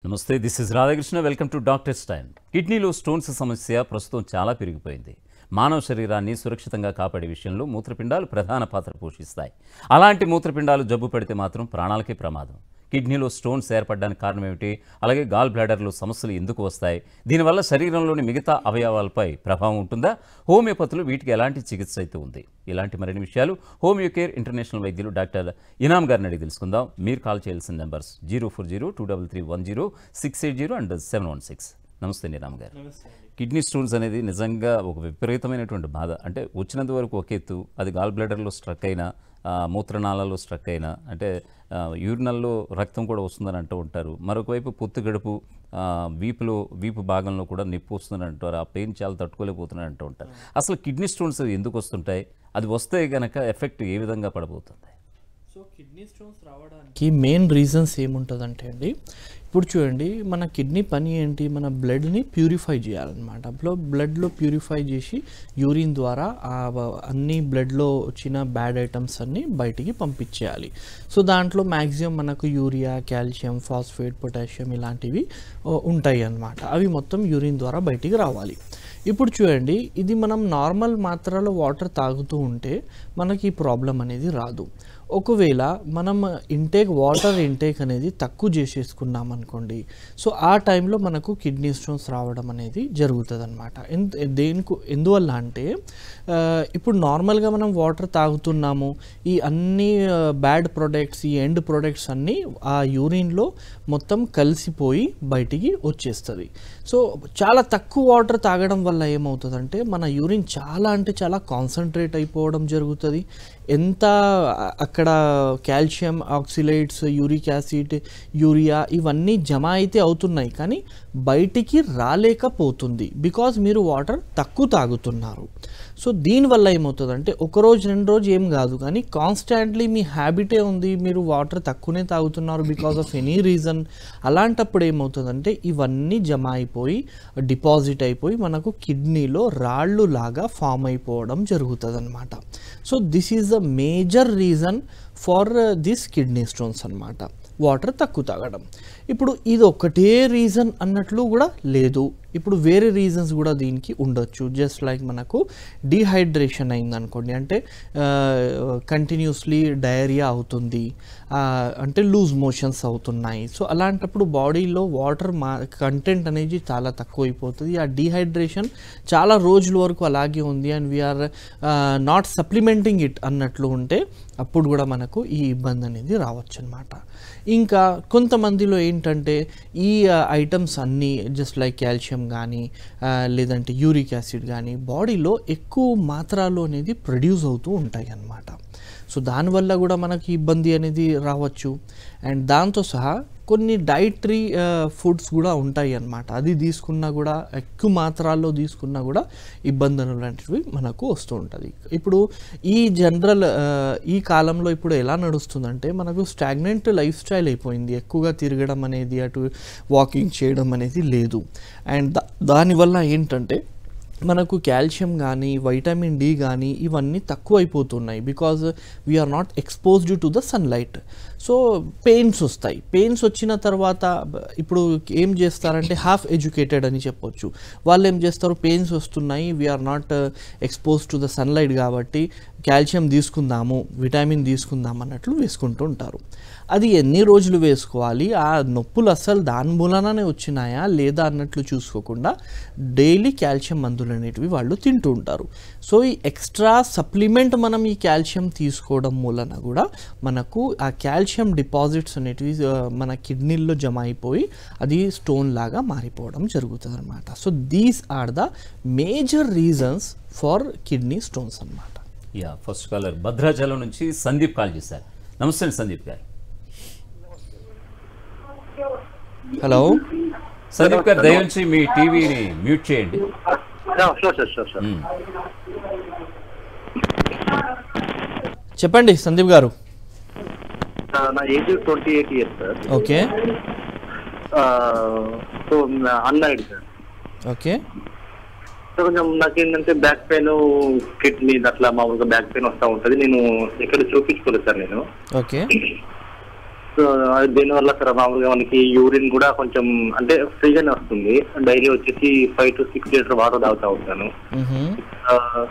నమస్తే, this is Radhakrishna. Welcome to doctors time. కిడ్నీలో stones సమస్య ప్రస్తుతం చాలా పెరిగిపోయింది. మానవ శరీరాన్ని సురక్షితంగా కాపాడే విషయంలో మూత్రపిండాలు ప్రధాన పాత్ర పోషిస్తాయి. అలాంటి మూత్రపిండాలు జబ్బు పడితే మాత్రం ప్రాణాలకే ప్రమాదం. కిడ్నీలో స్టోన్స్ ఏర్పడడానికి కారణం ఏమిటి, అలాగే గాల్ బ్లాడర్లో సమస్యలు ఎందుకు వస్తాయి, దీనివల్ల శరీరంలోని మిగతా అవయవాలపై ప్రభావం ఉంటుందా, హోమియోపతులు వీటికి ఎలాంటి చికిత్స అయితే ఉంది, ఇలాంటి మరిన్ని విషయాలు హోమియో కేర్ ఇంటర్నేషనల్ వైద్యులు డాక్టర్ ఇనామ్ గారిని అడిగి తెలుసుకుందాం. మీరు కాల్ చేయాల్సిన నెంబర్స్ 040-233-10-680 అండ్ 716. నమస్తే ఇనామ్ గారు. కిడ్నీ స్టోన్స్ అనేది నిజంగా ఒక విపరీతమైనటువంటి బాధ. అంటే వచ్చినంత వరకు ఒక ఎత్తు, అది గాల్ బ్లాడర్లో స్ట్రక్ అయినా, మూత్రనాళాల్లో స్ట్రక్ అయినా, అంటే యూరినల్లో రక్తం కూడా వస్తుందని అంటూ ఉంటారు. మరొక వైపు పొత్తు గడుపు, వీపు భాగంలో కూడా నొప్పి వస్తుందని అంటారు. ఆ పెయిన్ చాలా తట్టుకోలేకపోతున్నారని అంటూ ఉంటారు. అసలు కిడ్నీ స్టోన్స్ ఎందుకు వస్తుంటాయి, అది వస్తే కనుక ఎఫెక్ట్ ఏ విధంగా పడబోతుంది? సో కిడ్నీ స్టోన్స్ రావడానికి మెయిన్ రీజన్స్ ఏముంటుందంటే అండి, ఇప్పుడు చూడండి, మన కిడ్నీ పని ఏంటి, మన బ్లడ్ని ప్యూరిఫై చేయాలన్నమాట. బ్లడ్లో ప్యూరిఫై చేసి యూరిన్ ద్వారా అన్ని బ్లడ్లో వచ్చిన బ్యాడ్ ఐటమ్స్ అన్నీ బయటికి పంపించేయాలి. సో దాంట్లో మ్యాక్సిమం మనకు యూరియా, కాల్షియం, ఫాస్ఫేట్, పొటాషియం ఇలాంటివి ఉంటాయి అన్నమాట. అవి మొత్తం యూరిన్ ద్వారా బయటికి రావాలి. ఇప్పుడు చూడండి, ఇది మనం నార్మల్ మాత్రలో వాటర్ తాగుతూ ఉంటే మనకి ఈ ప్రాబ్లం అనేది రాదు. ఒకవేళ మనం వాటర్ ఇంటేక్ అనేది తక్కువ చేసేసుకున్నాం అనుకోండి, సో ఆ టైంలో మనకు కిడ్నీ స్టోన్స్ రావడం అనేది జరుగుతుంది అనమాట. ఎందువల్ల అంటే ఇప్పుడు నార్మల్గా మనం వాటర్ తాగుతున్నాము, ఈ అన్ని బ్యాడ్ ప్రొడక్ట్స్, ఈ ఎండ్ ప్రొడక్ట్స్ అన్నీ ఆ యూరిన్లో మొత్తం కలిసిపోయి బయటికి వచ్చేస్తుంది. సో చాలా తక్కువ వాటర్ తాగడం వల్ల ఏమవుతుందంటే మన యూరిన్ చాలా అంటే చాలా కాన్సన్ట్రేట్ అయిపోవడం జరుగుతుంది. ఎంత అక్కడ calcium, oxalates, uric acid, urea ఇవన్నీ జమ అయితే అవుతున్నాయి, కానీ బయటికి రాలేకపోతుంది. బికాజ్ మీరు వాటర్ తక్కువ తాగుతున్నారు. సో దీనివల్ల ఏమవుతుందంటే ఒకరోజు 2 రోజు ఏం కాదు, కానీ కాన్స్టాంట్లీ మీ హ్యాబిటే ఉంది, మీరు వాటర్ తక్కువనే తాగుతున్నారు బికాజ్ ఆఫ్ ఎనీ రీజన్. అలాంటప్పుడు ఏమవుతుందంటే ఇవన్నీ జమ అయిపోయి డిపాజిట్ అయిపోయి మనకు కిడ్నీలో రాళ్ళు లాగా ఫామ్ అయిపోవడం జరుగుతుంది అనమాట. So this is the major reason for this kidney stones అనమాట, వాటర్ తక్కువ తాగడం. ఇప్పుడు ఇది ఒకటే రీజన్ అన్నట్లు కూడా లేదు, ఇప్పుడు వేరే రీజన్స్ కూడా దీనికి ఉండొచ్చు. జస్ట్ లైక్ మనకు డీహైడ్రేషన్ అయిందనుకోండి, అంటే కంటిన్యూస్లీ డయేరియా అవుతుంది, అంటే లూజ్ మోషన్స్ అవుతున్నాయి. సో అలాంటప్పుడు బాడీలో వాటర్ కంటెంట్ అనేది చాలా తక్కువ అయిపోతుంది. ఆ డీహైడ్రేషన్ చాలా రోజుల వరకు అలాగే ఉంది and we're not supplementing it అన్నట్లు ఉంటే అప్పుడు కూడా మనకు ఈ ఇబ్బంది అనేది రావచ్చు అనమాట. ఇంకా కొంతమందిలో ఏంటంటే ఈ ఐటమ్స్ అన్నీ జస్ట్ లైక్ కాల్షియం కానీ లేదంటే యూరిక్ యాసిడ్ కానీ బాడీలో ఎక్కువ మాత్రలో అనేది ప్రొడ్యూస్ అవుతూ ఉంటాయి అన్నమాట. సో దానివల్ల కూడా మనకి ఇబ్బంది అనేది రావచ్చు. అండ్ దాంతో సహా కొన్ని డైటరీ ఫుడ్స్ కూడా ఉంటాయి అన్నమాట, అది తీసుకున్నా కూడా ఎక్కువ మాత్రాల్లో తీసుకున్నా కూడా ఇబ్బందులు లాంటివి మనకు వస్తూ ఉంటుంది. ఇప్పుడు ఈ కాలంలో ఇప్పుడు ఎలా నడుస్తుందంటే మనకు స్టాగ్నెంట్ లైఫ్ స్టైల్ అయిపోయింది, ఎక్కువగా తిరగడం అనేది, అటు వాకింగ్ చేయడం అనేది లేదు. అండ్ దానివల్ల ఏంటంటే మనకు కాల్షియం కానీ వైటమిన్ డి కానీ ఇవన్నీ తక్కువ అయిపోతున్నాయి because we're not exposed to the sunlight. So pains వస్తాయి. పెయిన్స్ వచ్చిన తర్వాత ఇప్పుడు ఏం చేస్తారంటే హాఫ్ ఎడ్యుకేటెడ్ అని చెప్పొచ్చు, వాళ్ళు ఏం చేస్తారు, పెయిన్స్ వస్తున్నాయి, we're not expose to the sunlight కాబట్టి కాల్షియం తీసుకుందాము, విటమిన్ తీసుకుందాం అన్నట్లు వేసుకుంటూ ఉంటారు. అది ఎన్ని రోజులు వేసుకోవాలి, ఆ నొప్పులు అసలు దాని మూలననే వచ్చినాయా లేదా అన్నట్లు చూసుకోకుండా డైలీ కాల్షియం మందులు అనేటివి వాళ్ళు తింటూ ఉంటారు. సో ఈ ఎక్స్ట్రా సప్లిమెంట్ మనం ఈ కాల్షియం తీసుకోవడం మూలన కూడా మనకు ఆ కాల్షియం డిపాజిట్స్ అనేటివి మన కిడ్నీల్లో జమ అయిపోయి అది స్టోన్ లాగా మారిపోవడం జరుగుతుంది అనమాట. So these are the major reasons for kidney stones అనమాట. యా, ఫస్ట్ కాలర్ భద్రాచలం నుంచి సందీప్ కాల్ చేశారు. నమస్తే అండి సందీప్ గారు. హలో సందీప్ గారు, దయచేసి మీ టీవీని మ్యూట్ చేయండి. చెప్పండి సందీప్ గారు. నా age 28 years sir. Okay. So unmarried sir. Okay. So కొంచెం నాకేంటంటే బ్యాక్ పెయిన్, కిడ్నీ అట్లా మామూలుగా బ్యాక్ పెయిన్ వస్తూ ఉంటుంది. నేను ఎక్కడ చూపించుకోలేదు సార్ నేను. ఓకే. సో దీనివల్ల సార్ మామూలుగా మనకి యూరిన్ కూడా కొంచెం అంటే ఫ్రీగానే వస్తుంది. డైలీ వచ్చేసి 5 to 6 లీటర్ వాటర్ తాగుతా ఉంటాను.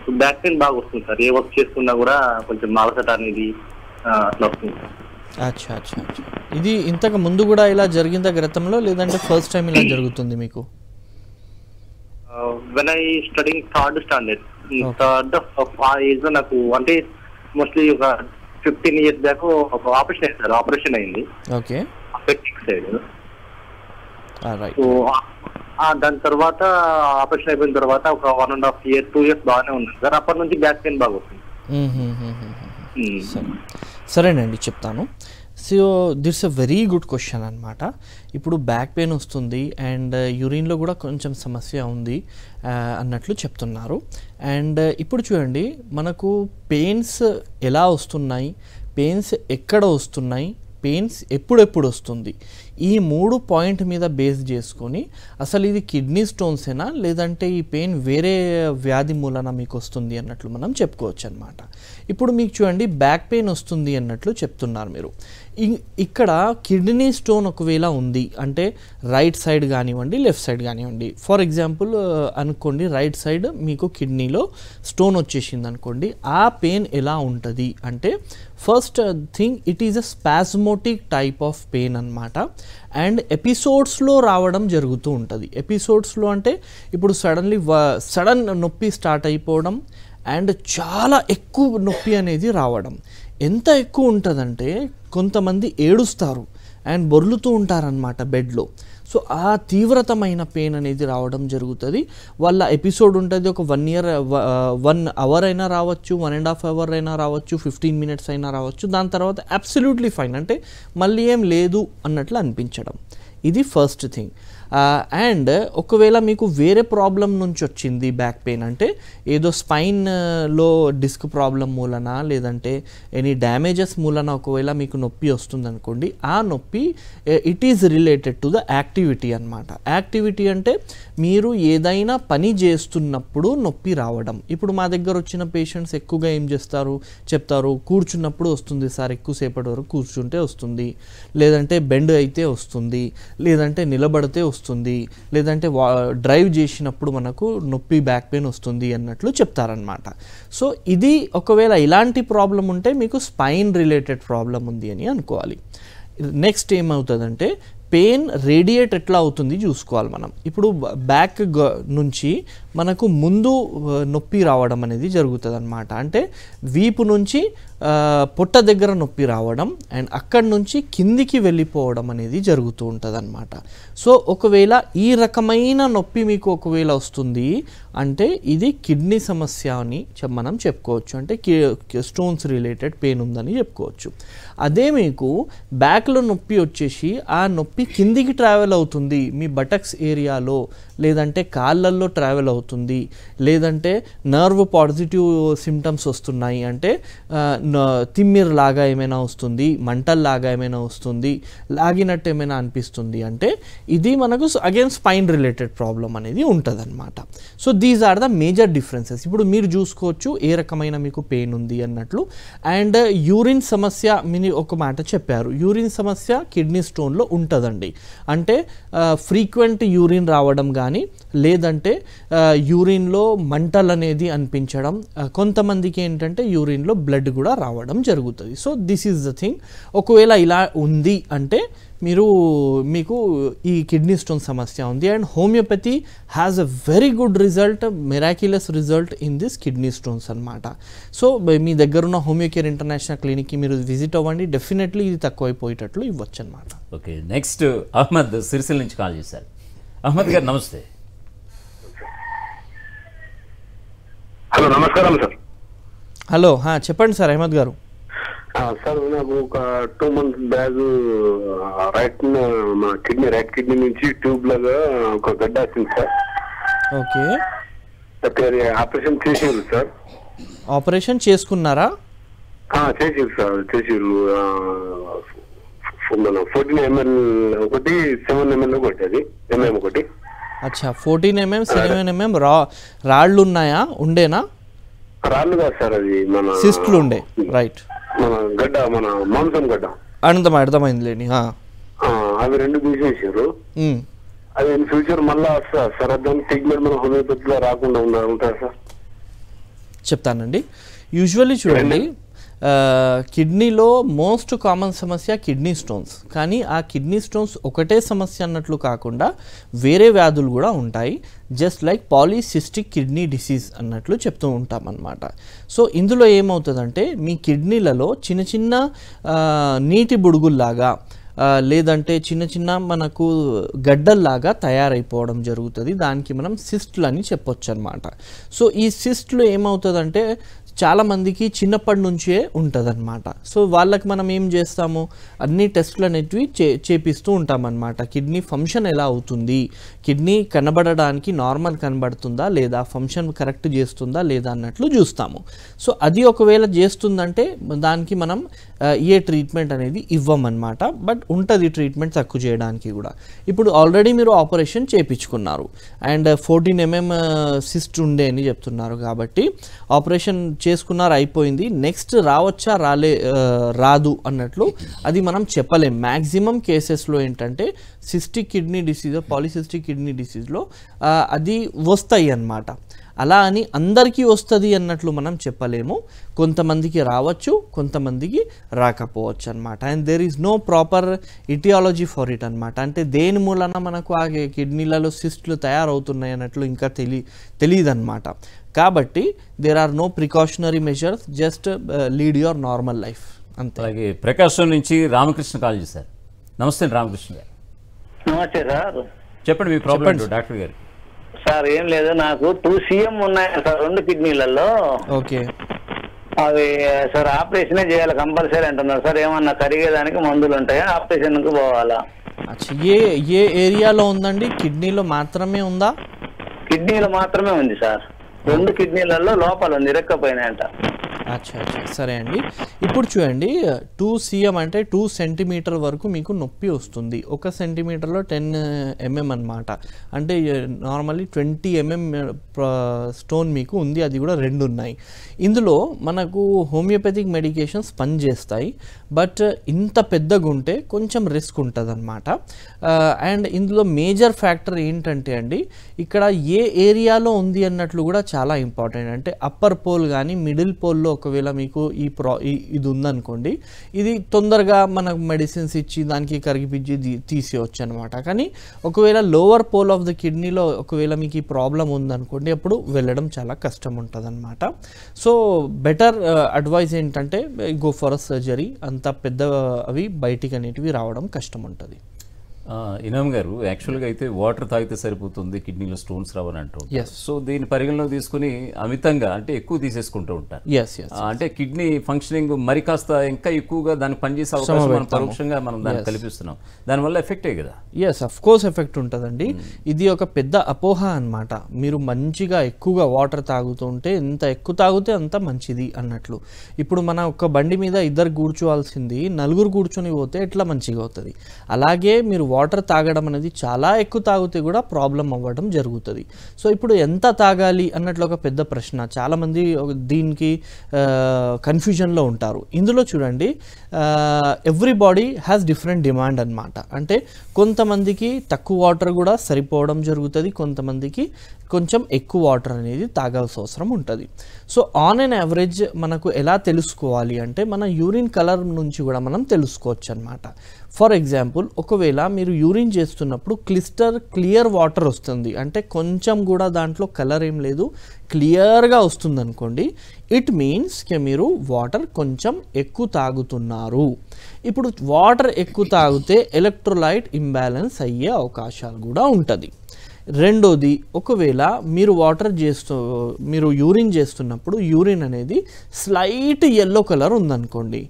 సో బ్యాక్ పెయిన్ బాగా వస్తుంది సార్. ఏ వర్క్ చేస్తున్నా కూడా కొంచెం మాలసట అనేది అట్లా వస్తుంది. అచ్చా అచ్చా అచ్చా. ఇది ఇంతకు ముందు కూడా ఇలా జరిగిందా గతంలో, లేదంటే ఫస్ట్ టైం ఇలా జరుగుతుంది మీకు? When I studying third standard ఆ ఏజ్ లో నాకు అంటే మోస్ట్లీ ఒక 15 years బ్యాక్ ఒక ఆపరేషన్ అయింది సార్. ఆపరేషన్ అయింది ఓకే అపెక్టిక్ సైడ్. రైట్. సో దాని తర్వాత ఆపరేషన్ అయిపోయిన తర్వాత ఒక 1.5 years 2 years బాగానే ఉంది సార్. అప్పటి నుంచి బ్యాక్ పెయిన్ బాగా వస్తుంది. సరేనండి, చెప్తాను. So that's a very good question అనమాట. ఇప్పుడు బ్యాక్ పెయిన్ వస్తుంది అండ్ యూరిన్లో కూడా కొంచెం సమస్య ఉంది అన్నట్లు చెప్తున్నారు. అండ్ ఇప్పుడు చూడండి, మనకు పెయిన్స్ ఎలా వస్తున్నాయి, పెయిన్స్ ఎక్కడ వస్తున్నాయి, పెయిన్స్ ఎప్పుడెప్పుడు వస్తుంది, ఈ 3 పాయింట్ మీద బేస్ చేసుకొని అసలు ఇది కిడ్నీ స్టోన్సేనా లేదంటే ఈ పెయిన్ వేరే వ్యాధి మూలన మీకు వస్తుంది అన్నట్లు మనం చెప్పుకోవచ్చు అనమాట. ఇప్పుడు మీకు చూడండి, బ్యాక్ పెయిన్ వస్తుంది అన్నట్లు చెప్తున్నారు మీరు. ఇక్కడ కిడ్నీ స్టోన్ ఒకవేళ ఉంది అంటే రైట్ సైడ్ కానివ్వండి, లెఫ్ట్ సైడ్ కానివ్వండి. ఫర్ ఎగ్జాంపుల్ అనుకోండి, రైట్ సైడ్ మీకు కిడ్నీలో స్టోన్ వచ్చేసింది అనుకోండి. ఆ పెయిన్ ఎలా ఉంటుంది అంటే, first thing it is a spasmodic type of pain అనమాట. అండ్ ఎపిసోడ్స్లో రావడం జరుగుతూ ఉంటుంది. ఎపిసోడ్స్లో అంటే ఇప్పుడు సడన్ నొప్పి స్టార్ట్ అయిపోవడం అండ్ చాలా ఎక్కువ నొప్పి అనేది రావడం. ఎంత ఎక్కువ ఉంటుందంటే కొంతమంది ఏడుస్తారు అండ్ బొర్లుతూ ఉంటారనమాట బెడ్లో. సో ఆ తీవ్రతమైన పెయిన్ అనేది రావడం జరుగుతుంది. వాళ్ళ ఎపిసోడ్ ఉంటుంది, ఒక 1 hour అయినా రావచ్చు, 1.5 hour అయినా రావచ్చు, 15 minutes అయినా రావచ్చు. దాని తర్వాత అబ్సల్యూట్లీ ఫైన్, అంటే మళ్ళీ ఏం లేదు అన్నట్లు అనిపించడం. ఇది ఫస్ట్ థింగ్. అండ్ ఒకవేళ మీకు వేరే ప్రాబ్లం నుంచి వచ్చింది బ్యాక్ పెయిన్ అంటే, ఏదో స్పైన్లో డిస్క్ ప్రాబ్లం మూలన లేదంటే ఎనీ డ్యామేజెస్ మూలన ఒకవేళ మీకు నొప్పి వస్తుంది అనుకోండి. ఆ నొప్పి it is related to the activity అనమాట. యాక్టివిటీ అంటే మీరు ఏదైనా పని చేస్తున్నప్పుడు నొప్పి రావడం. ఇప్పుడు మా దగ్గర వచ్చిన పేషెంట్స్ ఎక్కువగా ఏం చెప్తారు, కూర్చున్నప్పుడు వస్తుంది సార్, ఎక్కువసేపటి వరకు కూర్చుంటే వస్తుంది, లేదంటే బెండ్ అయితే వస్తుంది, లేదంటే నిలబడితే వస్తుంది, లేదంటే డ్రైవ్ చేసినప్పుడు మనకు నొప్పి బ్యాక్ పెయిన్ వస్తుంది అన్నట్లు చెప్తారనమాట. సో ఇది ఒకవేళ ఇలాంటి ప్రాబ్లం ఉంటే మీకు స్పైన్ రిలేటెడ్ ప్రాబ్లం ఉంది అని అనుకోవాలి. నెక్స్ట్ ఏమవుతుందంటే, పెయిన్ రేడియేట్ ఎట్లా అవుతుంది చూసుకోవాలి మనం. ఇప్పుడు బ్యాక్ నుంచి మనకు ముందు నొప్పి రావడం అనేది జరుగుతుంది అనమాట. అంటే వీపు నుంచి పొట్ట దగ్గర నొప్పి రావడం అండ్ అక్కడి నుంచి కిందికి వెళ్ళిపోవడం అనేది జరుగుతూ ఉంటుంది అనమాట. సో ఒకవేళ ఈ రకమైన నొప్పి మీకు ఒకవేళ వస్తుంది అంటే ఇది కిడ్నీ సమస్య అని మనం చెప్పుకోవచ్చు. అంటే స్టోన్స్ రిలేటెడ్ పెయిన్ ఉందని చెప్పుకోవచ్చు. అదే మీకు బ్యాక్లో నొప్పి వచ్చేసి ఆ నొప్పి కిందికి ట్రావెల్ అవుతుంది, మీ బటక్స్ ఏరియాలో లేదంటే కాళ్ళల్లో ట్రావెల్ అవుతుంది, లేదంటే నర్వ్ పాజిటివ్ సిమ్టమ్స్ వస్తున్నాయి అంటే తిమ్మిర్ లాగా ఏమైనా వస్తుంది, మంటల్లాగా ఏమైనా వస్తుంది, లాగినట్టు ఏమైనా అనిపిస్తుంది అంటే ఇది మనకు అగైన్ స్పైన్ రిలేటెడ్ ప్రాబ్లం అనేది ఉంటుంది అనమాట. So these are the major differences. ఇప్పుడు మీరు చూసుకోవచ్చు ఏ రకమైన మీకు పెయిన్ ఉంది అన్నట్లు. అండ్ యూరిన్ సమస్య ఒక మాట చెప్పారు, యూరిన్ సమస్య కిడ్నీ స్టోన్లో ఉంటుందండి. అంటే ఫ్రీక్వెంట్ యూరిన్ రావడం కానీ లేదంటే యూరిన్లో మంటలు అనేది అనిపించడం, కొంతమందికి ఏంటంటే యూరిన్లో బ్లడ్ కూడా రావడం జరుగుతుంది. So this is the thing. ఒకవేళ ఇలా ఉంది అంటే మీకు ఈ కిడ్నీ స్టోన్ సమస్య ఉంది. And homeopathy has a very good result, miraculous result in this kidney stones అనమాట. సో మీ దగ్గర ఉన్న హోమియో కేర్ ఇంటర్నేషనల్ క్లినిక్కి మీరు విజిట్ అవ్వండి, డెఫినెట్లీ ఇది తక్కువైపోయేటట్లు ఇవ్వచ్చు అనమాట. ఓకే, నెక్స్ట్ అహ్మద్ సిరిసిల్ల నుంచి కాల్ చేశారు. అహ్మద్ గారు నమస్తే. హలో, నమస్కారం సార్. హలో, చెప్పండి సార్ అహ్మద్ గారు. సార్ నాకు ఒక 2 months బ్యాగ్ రైట్ కిడ్నీ నుంచి ట్యూబ్ లాగా ఒక గడ్డ వచ్చింది సార్. ఓకే, ఆపరేషన్ చేసారు సార్. ఆపరేషన్ చేసుకున్నారా? చేసారు సార్, చేసారు. 14 mm ఒకటి, 7 mm ఒకటి, అది mm ఒకటి. అచ్చా, 14 mm 7 mm రాళ్ళు ఉన్నాయా? ఉండేనా? రాళ్ళు కాదు సార్, అది మన సిస్ట్లు ఉండే. రైట్, మన గడ్డ, మన మాంసం గడ్డ. అర్థమైందిలేండి. అవి 2 తీసేసారు. అది ఇన్ ఫ్యూచర్ మళ్ళా సార్ దాని ట్రీట్మెంట్ మన హోమియోపతిలో రాకుండా ఉంటారు సార్? చెప్తానండి. యూజువల్లీ చూడండి, కిడ్నీలో మోస్ట్ కామన్ సమస్య కిడ్నీ స్టోన్స్. కానీ ఆ కిడ్నీ స్టోన్స్ ఒకటే సమస్య అన్నట్లు కాకుండా వేరే వ్యాధులు కూడా ఉంటాయి. Just like polycystic kidney disease అన్నట్లు చెప్తూ ఉంటాం అన్నమాట. సో ఇందులో ఏమవుతుందంటే మీ కిడ్నీలలో చిన్న చిన్న నీటి బుడుగుల్లాగా లేదంటే చిన్న చిన్న మనకు గడ్డల్లాగా తయారైపోవడం జరుగుతుంది. దానికి మనం సిస్ట్లు అని చెప్పొచ్చు అనమాట. సో ఈ సిస్ట్లు ఏమవుతుందంటే చాలామందికి చిన్నప్పటి నుంచే ఉంటుందన్నమాట. సో వాళ్ళకి మనం ఏం చేస్తాము, అన్ని టెస్టులు అనేటివి చేపిస్తూ ఉంటామన్నమాట. కిడ్నీ ఫంక్షన్ ఎలా అవుతుంది, కిడ్నీ కనబడడానికి నార్మల్ కనబడుతుందా లేదా, ఫంక్షన్ కరెక్ట్ చేస్తుందా లేదా అన్నట్లు చూస్తాము. సో అది ఒకవేళ చేస్తుందంటే దానికి మనం ఏ ట్రీట్మెంట్ అనేది ఇవ్వమన్నమాట. బట్ ఉంటుంది ట్రీట్మెంట్ తక్కువ చేయడానికి కూడా. ఇప్పుడు ఆల్రెడీ మీరు ఆపరేషన్ చేయించుకున్నారు అండ్ 14 mm సిస్ట్ ఉండే అని చెప్తున్నారు కాబట్టి ఆపరేషన్ చేసుకున్నారు, అయిపోయింది. నెక్స్ట్ రావచ్చా రాదు అన్నట్లు అది మనం చెప్పలేం. మ్యాక్సిమం కేసెస్లో ఏంటంటే cystic kidney disease, polycystic kidney డిసీజ్లో అది వస్తాయి అన్నమాట. అలా అని అందరికీ వస్తుంది అన్నట్లు మనం చెప్పలేము. కొంతమందికి రావచ్చు, కొంతమందికి రాకపోవచ్చు అనమాట. And there is no proper etiology for it అనమాట. అంటే దేని మూలన మనకు ఆ కిడ్నీలలో సిస్ట్లు తయారవుతున్నాయి అన్నట్లు ఇంకా తెలియదు అనమాట. కాబట్టి there are no precautionary measures, just lead your normal life అంతే. అలాగే ప్రకాశం నుంచి రామకృష్ణ కాల్ చేశారు. నమస్తే రామకృష్ణ గారు. నమస్తే సార్. చెప్పండి మీ ప్రాబ్లం డాక్టర్ గారు. సార్ ఏం లేదు, నాకు 2 cm ఉన్నాయి సార్ 2 కిడ్నీలలో. ఓకే. అవి సార్ ఆపరేషనే చేయాలి కంపల్సరీ అంటున్నారు సార్. ఏమన్నా కరిగేదానికి మందులు ఉంటాయా, ఆపరేషన్కి పోవాలా? ఏ ఏరియాలో ఉందండి? కిడ్నీలో మాత్రమే ఉందా? కిడ్నీలో మాత్రమే ఉంది సార్. 2 కిడ్నీలలో లోపల ఉంది, ఇరక్కపోయినాయంట. అచ్చా సరే అండి. ఇప్పుడు చూడండి 2 cm అంటే 2 సెంటీమీటర్ వరకు మీకు నొప్పి వస్తుంది. 1 సెంటీమీటర్లో 10 mm అనమాట. అంటే నార్మల్లీ 20 mm స్టోన్ మీకు ఉంది, అది కూడా 2 ఉన్నాయి. ఇందులో మనకు హోమియోపతిక్ మెడికేషన్స్ పనిచేస్తాయి. బట్ ఇంత పెద్దగా ఉంటే కొంచెం రిస్క్ ఉంటుంది అనమాట. అండ్ ఇందులో మేజర్ ఫ్యాక్టర్ ఏంటంటే అండి, ఇక్కడ ఏ ఏరియాలో ఉంది అన్నట్లు కూడా చాలా ఇంపార్టెంట్. అంటే అప్పర్ పోల్ కానీ మిడిల్ పోల్లో ఒకవేళ మీకు ఇది ఉందనుకోండి, ఇది తొందరగా మనకు మెడిసిన్స్ ఇచ్చి దానికి కరిగిపించి తీసేయచ్చు అనమాట. కానీ ఒకవేళ లోవర్ పోల్ ఆఫ్ ద కిడ్నీలో ఒకవేళ మీకు ఈ ప్రాబ్లం ఉందనుకోండి, అప్పుడు వెళ్ళడం చాలా కష్టం ఉంటుంది అనమాట. సో బెటర్ అడ్వైజ్ ఏంటంటే గో ఫర్ అ సర్జరీ. అంత పెద్ద అవి బయటికి అనేటివి రావడం కష్టం ఉంటుంది. ఇనామ్ గారు, యాక్చువల్గా అయితే వాటర్ తాగితే సరిపోతుంది, కిడ్నీలో స్టోన్స్ రావని అంటూ ఉంటారు. సో దీని పరిగణలో తీసుకుని అమితంగా అంటే ఎక్కువ తీసేసుకుంటూ ఉంటారు. అంటే కిడ్నీ ఫంక్షనింగ్ మరి కాస్త ఇంకా ఎక్కువగా దానికి పనిచేసే అవకాశం మనం పరోక్షంగా మనం దాన్ని కల్పిస్తున్నాం. దానివల్ల ఎఫెక్టే కదా? ఎస్, అఫ్ కోర్స్ ఎఫెక్ట్ ఉంటుందండి. ఇది ఒక పెద్ద అపోహ అనమాట. మీరు మంచిగా ఎక్కువగా వాటర్ తాగుతుంటే, ఎంత ఎక్కువ తాగితే అంత మంచిది అన్నట్లు. ఇప్పుడు మన ఒక బండి మీద 2 కూర్చోవాల్సింది 4 కూర్చొని పోతే ఎట్లా మంచిగా అవుతుంది? అలాగే మీరు వాటర్ తాగడం అనేది చాలా ఎక్కువ తాగితే కూడా ప్రాబ్లం అవ్వడం జరుగుతుంది. సో ఇప్పుడు ఎంత తాగాలి అన్నట్లు ఒక పెద్ద ప్రశ్న. చాలామంది దీనికి కన్ఫ్యూజన్లో ఉంటారు. ఇందులో చూడండి, every body has different demand అనమాట. అంటే కొంతమందికి తక్కువ వాటర్ కూడా సరిపోవడం జరుగుతుంది, కొంతమందికి కొంచెం ఎక్కువ వాటర్ అనేది తాగాల్సిన అవసరం ఉంటుంది. సో ఆన్ అండ్ యావరేజ్ మనకు ఎలా తెలుసుకోవాలి అంటే, మన యూరిన్ కలర్ నుంచి కూడా మనం తెలుసుకోవచ్చు అనమాట. ఫర్ ఎగ్జాంపుల్, ఒకవేళ మీరు యూరిన్ చేస్తున్నప్పుడు క్లియర్ వాటర్ వస్తుంది, అంటే కొంచెం కూడా దాంట్లో కలర్ ఏం లేదు, క్లియర్గా వస్తుంది అనుకోండి, ఇట్ మీన్స్ మీరు వాటర్ కొంచెం ఎక్కువ తాగుతున్నారు. ఇప్పుడు వాటర్ ఎక్కువ తాగితే ఎలక్ట్రోలైట్ ఇంబ్యాలెన్స్ అయ్యే అవకాశాలు కూడా ఉంటుంది. రెండోది, ఒకవేళ మీరు యూరిన్ చేస్తున్నప్పుడు యూరిన్ అనేది స్లైట్ ఎల్లో కలర్ ఉందనుకోండి,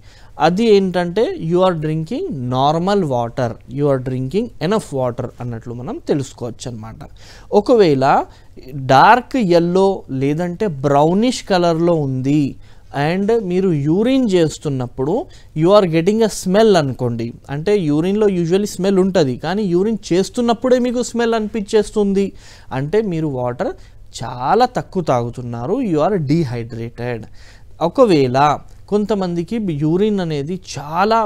అది ఏంటంటే you are drinking normal water, you are drinking enough water అన్నట్లు మనం తెలుసుకోవచ్చు అనమాట. ఒకవేళ డార్క్ ఎల్లో లేదంటే బ్రౌనిష్ కలర్లో ఉంది అండ్ మీరు యూరిన్ చేస్తున్నప్పుడు you are getting a smell అనుకోండి, అంటే యూరిన్లో యూజువల్లీ స్మెల్ ఉంటుంది కానీ యూరిన్ చేస్తున్నప్పుడే మీకు స్మెల్ అనిపించేస్తుంది, అంటే మీరు వాటర్ చాలా తక్కువ తాగుతున్నారు, యు ఆర్ డీహైడ్రేటెడ్. ఒకవేళ కొంతమందికి యూరిన్ అనేది చాలా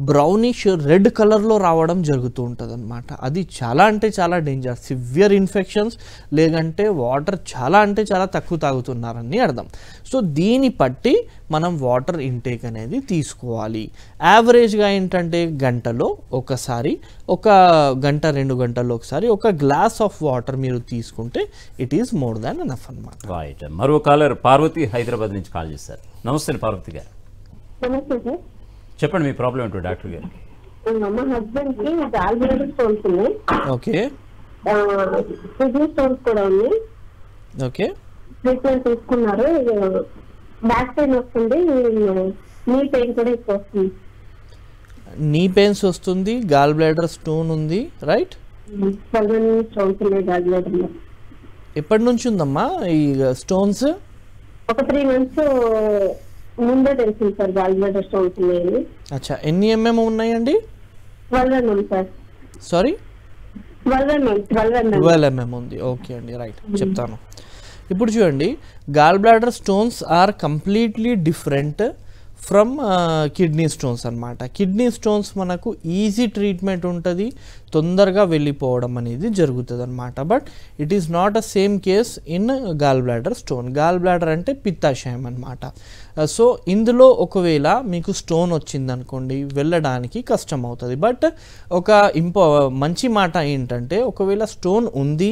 బ్రౌనిష్ రెడ్ కలర్లో రావడం జరుగుతూ ఉంటుంది అనమాట. అది చాలా అంటే చాలా డేంజర్, సివియర్ ఇన్ఫెక్షన్స్, లేదంటే వాటర్ చాలా అంటే చాలా తక్కువ తాగుతున్నారని అర్థం. సో దీన్ని బట్టి మనం వాటర్ ఇంటేక్ అనేది తీసుకోవాలి. యావరేజ్గా ఏంటంటే గంటలో ఒకసారి, ఒక గంట 2 గంటల్లో ఒకసారి ఒక గ్లాస్ ఆఫ్ వాటర్ మీరు తీసుకుంటే it is more than enough అనమాట. రైట్. మరో కాలర్ పార్వతి హైదరాబాద్ నుంచి కాల్ చేశారు. నమస్తే పార్వతి గారు, నమస్తే సార్. చెప్పండి మీ ప్రాబ్లం ఏంటో డాక్టర్ గారు. మా హస్బెండ్ కి గాల్బ్లాడర్ స్టోన్స్ ఉన్నాయి. ఓకే, కిడ్నీ స్టోన్స్ కూడా ఉన్నాయి. ఓకే, ట్రీట్మెంట్ తీసుకున్నారు. బ్యాక్ పెయిన్ వస్తుంది, నీ పెయిన్ కూడా ఎక్కువ వస్తుంది. నీ పెయిన్స్ వస్తుంది, గాల్ బ్లాడర్ స్టోన్ ఉంది, రైట్? 12 స్టోన్స్ ఉన్నాయి గాల్బ్లాడర్ లో. ఎప్పటి నుంచి ఉందమ్మా ఈ స్టోన్స్? ఒక 3 months ముందే తెలిసింది సార్ గాల్బ్లాడర్ స్టోన్స్ ఉన్నాయి. అచ్చా, ఎన్ని ఎంఎం ఉన్నాయండి? 12 mm sir. Sorry, 12 mm. 12 mm ఉంది. ఓకే అండి, రైట్, చెప్తాను. ఇప్పుడు చూడండి, gall bladder stones are completely different from kidney stones అనమాట. కిడ్నీ స్టోన్స్ మనకు ఈజీ ట్రీట్మెంట్ ఉంటుంది, తొందరగా వెళ్ళిపోవడం అనేది జరుగుతుంది అనమాట. But it is not a same case in gall bladder stone. Gall bladder అంటే పిత్తాశయం అనమాట. సో ఇందులో ఒకవేళ మీకు స్టోన్ వచ్చిందనుకోండి, వెళ్ళడానికి కష్టం అవుతుంది. బట్ ఒక మంచి మాట ఏంటంటే, ఒకవేళ స్టోన్ ఉంది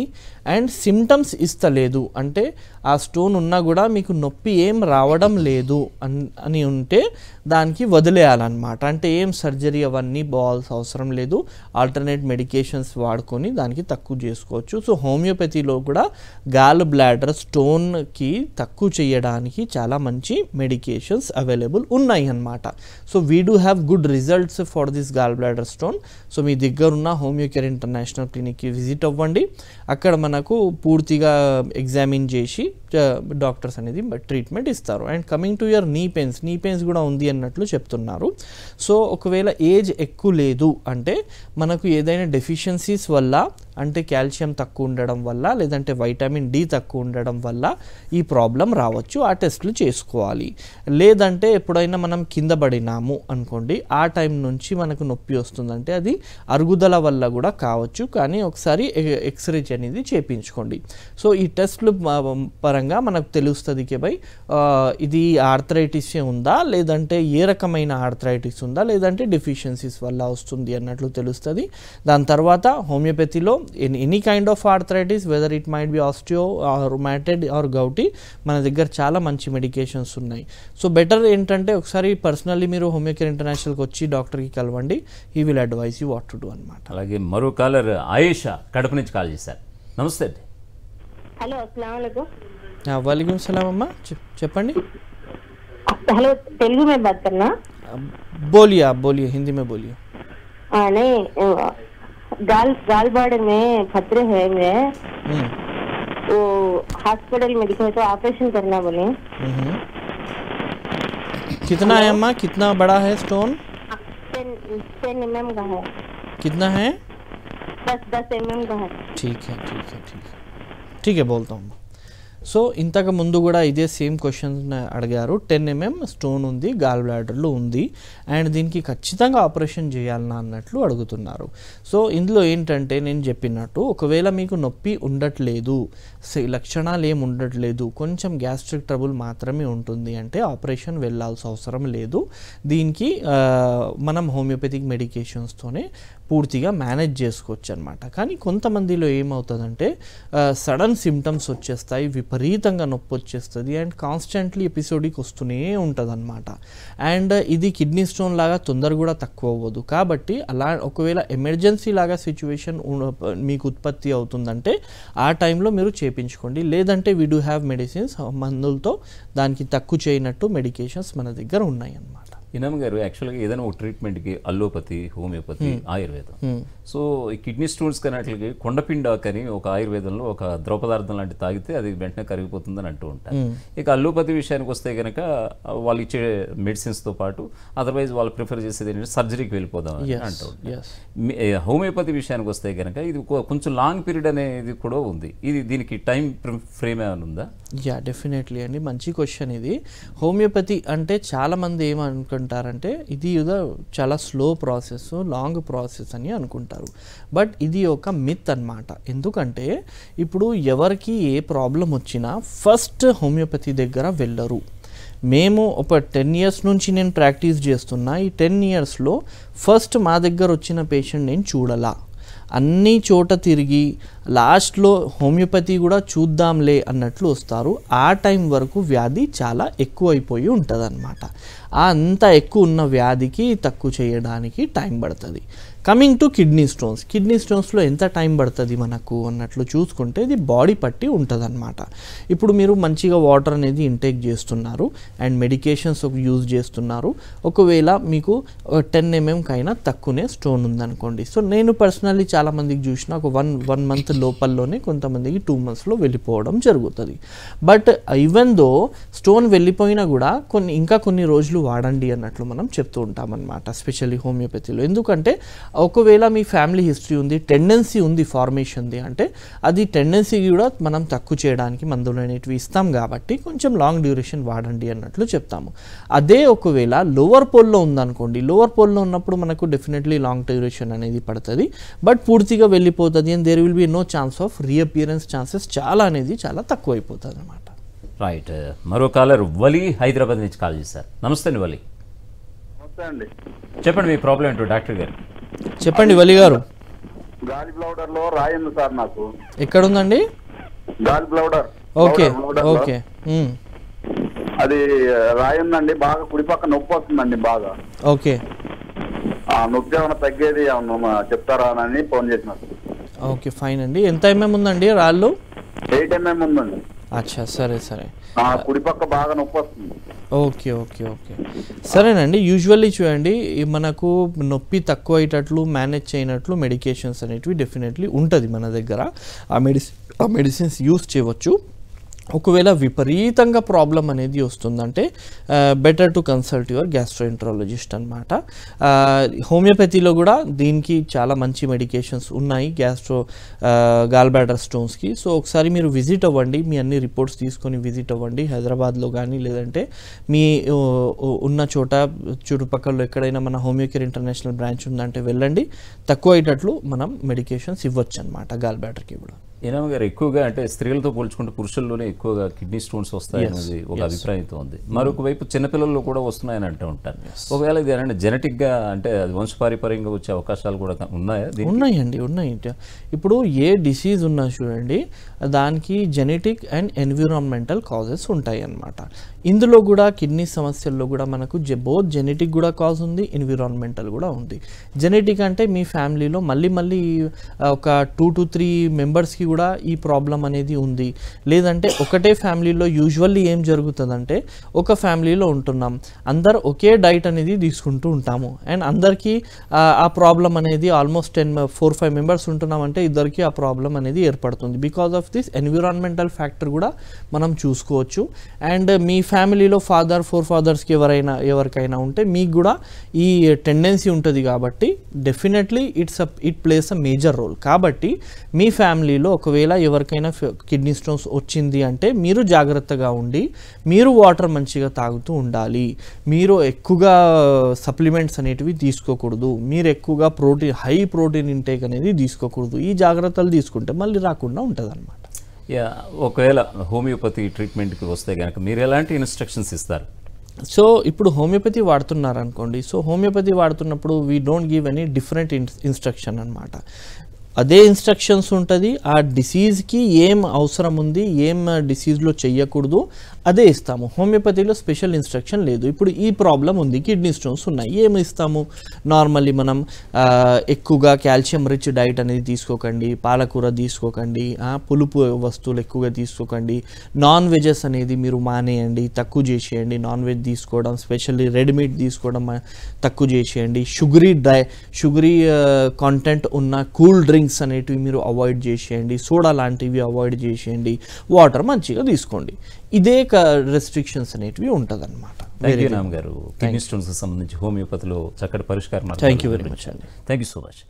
అండ్ సిమ్టమ్స్ ఇస్తలేదు అంటే, ఆ స్టోన్ ఉన్నా కూడా మీకు నొప్పి ఏం రావడం లేదు అని ఉంటే దానికి వదిలేయాలన్నమాట. అంటే ఏం సర్జరీ అవన్నీ బాల్స్ అవసరం లేదు, ఆల్టర్నేట్ మెడికేషన్స్ వాడుకొని దానికి తక్కువ చేసుకోవచ్చు. సో హోమియోపతిలో కూడా గాల్ బ్లాడర్ స్టోన్కి తక్కువ చేయడానికి చాలా మంచి మెడికేషన్స్ అవైలబుల్ ఉన్నాయి అన్నమాట. So we do have good results for this gall bladder stone. So మీ దగ్గర ఉన్న హోమియోకేర్ ఇంటర్నేషనల్ క్లినిక్కి విజిట్ అవ్వండి. అక్కడ మనకు పూర్తిగా ఎగ్జామిన్ చేసి డాక్టర్స్ అనేది ట్రీట్మెంట్ ఇస్తారు. అండ్ కమింగ్ టు యువర్ నీ పెయిన్స్ కూడా ఉంది అన్నట్లు చెప్తున్నారు. సో ఒకవేళ ఏజ్ ఎక్కువ లేదు అంటే, మనకు ఏదైనా డెఫిషియన్సీస్ వల్ల, అంటే కాల్షియం తక్కువ ఉండడం వల్ల, లేదంటే వైటమిన్ డి తక్కువ ఉండడం వల్ల ఈ ప్రాబ్లం రావచ్చు. ఆ టెస్టులు చేసుకోవాలి. లేదంటే ఎప్పుడైనా మనం కింద పడినాము అనుకోండి, ఆ టైం నుంచి మనకు నొప్పి వస్తుందంటే అది అరుగుదల వల్ల కూడా కావచ్చు. కానీ ఒకసారి ఎక్స్రే అనేది చేయించుకోండి. సో ఈ టెస్టులు పరంగా మనకు తెలుస్తుంది ఇది ఆర్థరైటిస్ ఉందా, లేదంటే ఏ రకమైన ఆర్థరైటిస్ ఉందా, లేదంటే డెఫిషియన్సీస్ వల్ల వస్తుంది అన్నట్లు తెలుస్తుంది. దాని తర్వాత హోమియోపతిలో any kind of arthritis, whether it might be osteo or rheumatoid or gouty, మన దగ్గర చాలా మంచి మెడికేషన్స్ ఉన్నాయి. సో బెటర్ ఏంటంటే ఒకసారి పర్సనల్లీ మీరు హోమియోకేర్ ఇంటర్నేషనల్కి వచ్చి డాక్టర్కి కలవండి. He will advise you what to do అనమాట. అలాగే మరో కాలర్ ఆయేషా కడప నుంచి కాల్ చేశారు. నమస్తే అండి. హలో, అస్సలాము అలైకుం. వాలేకుమ్ సలాం అమ్మా, చెప్పండి. हेलो, तेलुगु में बात करना. बोलिए, आप बोलिए, हिंदी में बोलिए. नहीं, गाल ब्लैडर में पथरी है मेरे. वो हॉस्पिटल में दिखाए तो ऑपरेशन करना बोले. कितना है अम्मा, कितना बड़ा है स्टोन? 10 mm का है. कितना है? 10 mm का है. ठीक है, ठीक है, बोलता हूँ. సో ఇంతకు ముందు కూడా ఇదే సేమ్ క్వశ్చన్ అడిగారు. 10 mm స్టోన్ ఉంది, గాల్ బ్లాడర్లో ఉంది, అండ్ దీనికి ఖచ్చితంగా ఆపరేషన్ చేయాలన్నా అన్నట్లు అడుగుతున్నారు. సో ఇందులో ఏంటంటే నేను చెప్పినట్టు, ఒకవేళ మీకు నొప్పి ఉండట్లేదు, లక్షణాలు ఏమి ఉండట్లేదు, కొంచెం గ్యాస్ట్రిక్ ట్రబుల్ మాత్రమే ఉంటుంది అంటే ఆపరేషన్ వెళ్ళాల్సిన అవసరం లేదు. దీనికి మనం హోమియోపతిక్ మెడికేషన్స్తోనే పూర్తిగా మేనేజ్ చేసుకోవచ్చు అనమాట. కానీ కొంతమందిలో ఏమవుతుందంటే సడన్ సిమ్టమ్స్ వచ్చేస్తాయి, విపరీతంగా నొప్పి వచ్చేస్తుంది, అండ్ కాన్స్టెంట్లీ ఎపిసోడిక్ వస్తూనే ఉంటుంది అనమాట. అండ్ ఇది కిడ్నీ స్టోన్ లాగా తొందరగా కూడా తక్కువ అవ్వదు. కాబట్టి అలా ఒకవేళ ఎమర్జెన్సీ లాగా సిచ్యువేషన్ మీకు ఉత్పత్తి అవుతుందంటే ఆ టైంలో మీరు చేయించుకోండి. లేదంటే వీ డూ హ్యావ్ మెడిసిన్స్, మందులతో దానికి తక్కువ చేయనట్టు మెడికేషన్స్ మన దగ్గర ఉన్నాయి అన్నమాట. ఇనామ్ గారు, యాక్చువల్గా ఏదైనా ఒక ట్రీట్మెంట్కి అల్లోపతి, హోమియోపతి, ఆయుర్వేదం. సో ఈ కిడ్నీ స్టోన్స్ కనట్లకి కొండపిండాకు అని ఒక ఆయుర్వేదంలో ఒక ద్రవ పదార్థం లాంటి తాగితే అది వెంటనే కరిగిపోతుందని అంటూ ఉంటారు. ఇక అల్లోపతి విషయానికి వస్తే కనుక వాళ్ళు ఇచ్చే మెడిసిన్స్తో పాటు అదర్వైజ్ వాళ్ళు ప్రిఫర్ చేసేది ఏంటంటే సర్జరీకి వెళ్ళిపోదాం అని అంటూ ఉంటారు. హోమియోపతి విషయానికి వస్తే కనుక ఇది కొంచెం లాంగ్ పీరియడ్ అనేది కూడా ఉంది. ఇది దీనికి టైం ఫ్రేమ్ ఏమైనా ఉందా? యా, డెఫినెట్లీ అండి, మంచి క్వశ్చన్ ఇది. హోమియోపతి అంటే చాలామంది ఏమనుకుంటారంటే ఇది చాలా స్లో ప్రాసెస్, లాంగ్ ప్రాసెస్ అని అనుకుంటారు. బట్ ఇది ఒక మిత్ అన్నమాట. ఎందుకంటే ఇప్పుడు ఎవరికి ఏ ప్రాబ్లం వచ్చినా ఫస్ట్ హోమియోపతి దగ్గర వెళ్ళరు. మేము ఒక 10 years నుంచి నేను ప్రాక్టీస్ చేస్తున్నా. ఈ 10 yearsలో ఫస్ట్ మా దగ్గర వచ్చిన పేషెంట్ నేను చూడాలా, అన్ని చోట తిరిగి లాస్ట్లో హోమియోపతి కూడా చూద్దాంలే అన్నట్లు వస్తారు. ఆ టైం వరకు వ్యాధి చాలా ఎక్కువైపోయి ఉంటుంది అన్నమాట. అంత ఎక్కువ ఉన్న వ్యాధికి తక్కువ చేయడానికి టైం పడుతుంది. Coming to kidney stones, kidney స్టోన్స్లో ఎంత టైం పడుతుంది మనకు అన్నట్లు చూసుకుంటే ఇది బాడీ పట్టి ఉంటుంది అన్నమాట. ఇప్పుడు మీరు మంచిగా వాటర్ అనేది ఇంటేక్ చేస్తున్నారు అండ్ మెడికేషన్స్ యూజ్ చేస్తున్నారు. ఒకవేళ మీకు 10 mm కైనా తక్కువనే స్టోన్ ఉందనుకోండి. సో నేను పర్సనల్లీ చాలామందికి చూసిన ఒక 1 month లోపల్లోనే కొంతమందికి 2 monthsలో వెళ్ళిపోవడం జరుగుతుంది. బట్ ఈవెన్ దో స్టోన్ వెళ్ళిపోయినా కూడా కొన్ని రోజులు వాడండి అన్నట్లు మనం చెప్తూ ఉంటాం అన్నమాట, ఎస్పెషల్లీ హోమియోపతిలో. ఎందుకంటే ఒకవేళ మీ ఫ్యామిలీ హిస్టరీ ఉంది, టెండెన్సీ ఉంది ఫార్మేషన్ది అంటే అది టెండెన్సీ కూడా మనం తక్కువ చేయడానికి మందులు అనేటివి ఇస్తాం కాబట్టి కొంచెం లాంగ్ డ్యూరేషన్ వాడండి అన్నట్లు చెప్తాము. అదే ఒకవేళ లోవర్ పోల్లో ఉందనుకోండి, లోవర్ పోల్లో ఉన్నప్పుడు మనకు డెఫినెట్లీ లాంగ్ డ్యూరేషన్ అనేది పడుతుంది. బట్ పూర్తిగా వెళ్ళిపోతుంది and there will be no chance of reappearance chances చాలా తక్కువ అయిపోతుంది అనమాట. రైట్, మరో కాలర్ వలి హైదరాబాద్ నుంచి కాల్ చేశారు. నమస్తే అండి వలి. అండి, చెప్పండి మీ ప్రాబ్లం ఏంటో డాక్టర్ గారు. చెప్పండి వలి గారు. గాలి బ్లౌడర్ లో రాయి ఉంది సార్ నాకు. ఎక్కడ ఉందండి? గాలి బ్లౌడర్. Okay okay. అది రాయి ఉందండి, బాగా కుడిపక్క నొప్పి వస్తుందండి బాగా. ఓకే, ఆ నొప్పి ఏమైనా తగ్గేది ఏమన్నా చెప్తారా అని ఫోన్ చేసిన. ఓకే ఫైన్ అండి. ఎంత ఎంఎం ఉందండి రాళ్ళు? 8 mm ఉందండి. అచ్చా, సరే. కుడిపక్క బాగా నొప్పి వస్తుంది. ఓకే సరేనండి. యూజువల్లీ చూడండి, మనకు నొప్పి తక్కువ అయ్యేటట్లు మేనేజ్ చేయనట్లు మెడికేషన్స్ అనేటివి డెఫినెట్లీ ఉంటుంది మన దగ్గర. ఆ మెడిసిన్స్ యూస్ చేయవచ్చు. ఒకవేళ విపరీతంగా ప్రాబ్లం అనేది వస్తుందంటే better to consult your gastroenterologist అనమాట. హోమియోపతిలో కూడా దీనికి చాలా మంచి మెడికేషన్స్ ఉన్నాయి గాల్ బ్లాడర్ స్టోన్స్కి. సో ఒకసారి మీరు విజిట్ అవ్వండి, మీ అన్ని రిపోర్ట్స్ తీసుకొని విజిట్ అవ్వండి హైదరాబాద్లో కానీ, లేదంటే మీ ఉన్న చోట చుట్టుపక్కల ఎక్కడైనా మన హోమియోకేర్ ఇంటర్నేషనల్ బ్రాంచ్ ఉందంటే వెళ్ళండి. తక్కువ అయ్యేటట్లు మనం మెడికేషన్స్ ఇవ్వచ్చు అనమాట గాల్ బ్లాడర్కి కూడా. ఈనామ్ గారు, ఎక్కువగా అంటే స్త్రీలతో పోల్చుకుంటే పురుషుల్లోనే ఎక్కువగా కిడ్నీ స్టోన్స్ వస్తాయనేది ఒక అభిప్రాయంతో ఉంది. మరొక వైపు చిన్నపిల్లల్లో కూడా వస్తున్నాయని అంటూ ఉంటారు. ఒకవేళ ఇది అంటే జెనెటిక్గా అంటే అది వంశపారంపర్యంగా వచ్చే అవకాశాలు కూడా ఉన్నాయా? ఉన్నాయండి. ఇప్పుడు ఏ డిసీజ్ ఉన్నా చూడండి, దానికి జెనెటిక్ అండ్ ఎన్విరాన్మెంటల్ కాజెస్ ఉంటాయి అన్నమాట. ఇందులో కూడా కిడ్నీ సమస్యల్లో కూడా మనకు బోత్ జెనెటిక్ కూడా కాజ్ ఉంది, ఎన్విరాన్మెంటల్ కూడా ఉంది. జెనెటిక్ అంటే మీ ఫ్యామిలీలో మళ్ళీ ఒక 2 to 3 మెంబర్స్కి కూడా ఈ ప్రాబ్లం అనేది ఉంది. లేదంటే ఒకటే ఫ్యామిలీలో యూజువల్లీ ఏం జరుగుతుందంటే, ఒక ఫ్యామిలీలో ఉంటున్నాం, అందరు ఒకే డైట్ అనేది తీసుకుంటూ ఉంటాము అండ్ అందరికీ ఆ ప్రాబ్లం అనేది ఆల్మోస్ట్ 4-5 మెంబర్స్ ఉంటున్నామంటే ఇద్దరికి ఆ ప్రాబ్లం అనేది ఏర్పడుతుంది. Because of this environmental factor కూడా మనం చూసుకోవచ్చు. అండ్ మీ ఫ్యామిలీలో ఫోర్ ఫాదర్స్కి ఎవరికైనా ఉంటే మీకు కూడా ఈ టెండెన్సీ ఉంటుంది కాబట్టి definitely it plays a major role. కాబట్టి మీ ఫ్యామిలీలో ఒకవేళ ఎవరికైనా కిడ్నీ స్టోన్స్ వచ్చింది అంటే మీరు జాగ్రత్తగా ఉండి మీరు వాటర్ మంచిగా తాగుతూ ఉండాలి. మీరు ఎక్కువగా సప్లిమెంట్స్ అనేటివి తీసుకోకూడదు. మీరు ఎక్కువగా హై ప్రోటీన్ ఇంటేక్ అనేది తీసుకోకూడదు. ఈ జాగ్రత్తలు తీసుకుంటే మళ్ళీ రాకుండా ఉంటుంది అన్నమాట. ఒకవేళ హోమియోపతి ట్రీట్మెంట్కి వస్తే కనుక మీరు ఎలాంటి ఇన్స్ట్రక్షన్స్ ఇస్తారు? సో ఇప్పుడు హోమియోపతి వాడుతున్నారు అనుకోండి, సో హోమియోపతి వాడుతున్నప్పుడు we don't give any different instruction అనమాట. అదే ఇన్స్ట్రక్షన్స్ ఉంటుంది. ఆ డిసీజ్కి ఏం అవసరం ఉంది, ఏం డిసీజ్లో చెయ్యకూడదు అదే ఇస్తాము. హోమియోపతిలో స్పెషల్ ఇన్స్ట్రక్షన్ లేదు. ఇప్పుడు ఈ ప్రాబ్లం ఉంది, కిడ్నీ స్టోన్స్ ఉన్నాయి, ఏమి ఇస్తాము? నార్మల్లీ మనం ఎక్కువగా కాల్షియం రిచ్ డైట్ అనేది తీసుకోకండి, పాలకూర తీసుకోకండి, పులుపు వస్తువులు ఎక్కువగా తీసుకోకండి, నాన్ వెజెస్ అనేది మీరు మానేయండి, తక్కువ చేసేయండి. నాన్ వెజ్ తీసుకోవడం, స్పెషల్లీ రెడ్ మీట్ తీసుకోవడం తక్కువ చేసేయండి. షుగరీ కాంటెంట్ ఉన్న కూల్ డ్రింక్స్ అనేటివి మీరు అవాయిడ్ చేసేయండి. సోడా లాంటివి అవాయిడ్ చేసేయండి. వాటర్ మంచిగా తీసుకోండి. ఇదే రెస్ట్రిక్షన్స్ అనేటివి ఉంటుంది అనమాట. థ్యాంక్ యూ రామ్ గారు. కిడ్నీ స్టోన్స్ సంబంధించి హోమియోపతిలో చక్కటి పరిష్కారం. థ్యాంక్ యూ వెరీ మచ్ అండి. Thank you so much.